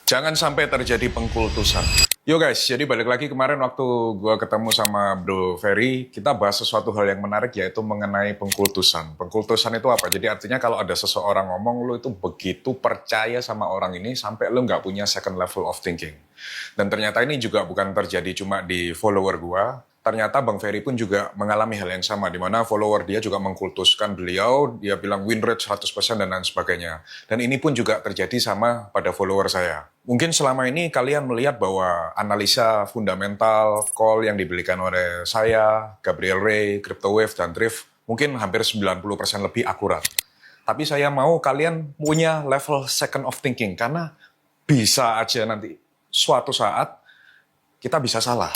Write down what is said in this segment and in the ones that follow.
Jangan sampai terjadi pengkultusan. Yo guys, jadi balik lagi kemarin waktu gue ketemu sama Bro Ferry, kita bahas sesuatu hal yang menarik yaitu mengenai pengkultusan. Pengkultusan itu apa? Jadi artinya kalau ada seseorang ngomong, lu itu begitu percaya sama orang ini sampai lu nggak punya second level of thinking. Dan ternyata ini juga bukan terjadi cuma di follower gue, ternyata Bang Ferry pun juga mengalami hal yang sama, di mana follower dia juga mengkultuskan beliau, dia bilang win rate 100% dan lain sebagainya. Dan ini pun juga terjadi sama pada follower saya. Mungkin selama ini kalian melihat bahwa analisa fundamental call yang diberikan oleh saya, Gabriel Ray, CryptoWave, dan Thrift mungkin hampir 90% lebih akurat. Tapi saya mau kalian punya level second of thinking, karena bisa aja nanti suatu saat kita bisa salah.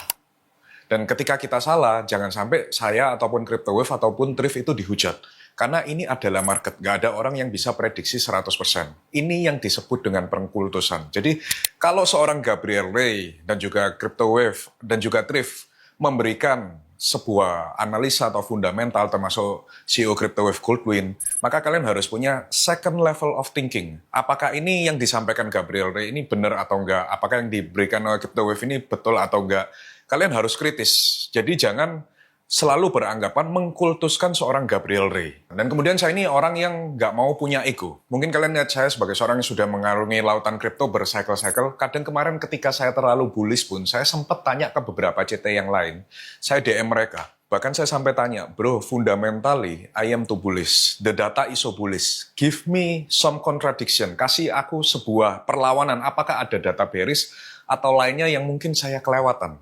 Dan ketika kita salah, jangan sampai saya ataupun CryptoWave ataupun Thrift itu dihujat. Karena ini adalah market, nggak ada orang yang bisa prediksi 100%. Ini yang disebut dengan pengkultusan. Jadi kalau seorang Gabriel Ray dan juga CryptoWave dan juga Thrift memberikan sebuah analisa atau fundamental termasuk CEO CryptoWave Goldwyn, maka kalian harus punya second level of thinking. Apakah ini yang disampaikan Gabriel Ray ini benar atau enggak? Apakah yang diberikan oleh CryptoWave ini betul atau enggak? Kalian harus kritis. Jadi jangan selalu beranggapan mengkultuskan seorang Gabriel Ray. Dan kemudian saya ini orang yang nggak mau punya ego. Mungkin kalian lihat saya sebagai seorang yang sudah mengarungi lautan kripto bercycle-cycle. Kadang kemarin ketika saya terlalu bullish pun, saya sempat tanya ke beberapa CT yang lain. Saya DM mereka. Bahkan saya sampai tanya, bro, fundamentally, I am too bullish. The data is so bullish. Give me some contradiction. Kasih aku sebuah perlawanan. Apakah ada data bearish atau lainnya yang mungkin saya kelewatan?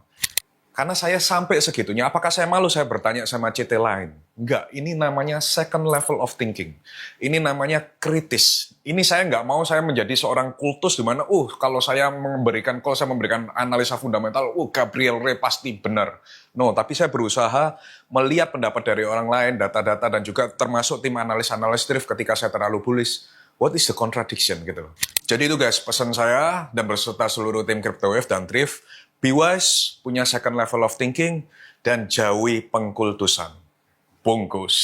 Karena saya sampai segitunya, apakah saya malu saya bertanya sama CT lain? Enggak, ini namanya second level of thinking. Ini namanya kritis. Ini saya nggak mau saya menjadi seorang kultus di mana, kalau saya memberikan analisa fundamental, Gabriel Ray pasti benar. No, tapi saya berusaha melihat pendapat dari orang lain, data-data, dan juga termasuk tim analis-analis Thrift ketika saya terlalu bullish. What is the contradiction gitu. Jadi itu guys, pesan saya dan berserta seluruh tim CryptoWave dan Thrift, be wise, punya second level of thinking, dan jauhi pengkultusan. Bungkus.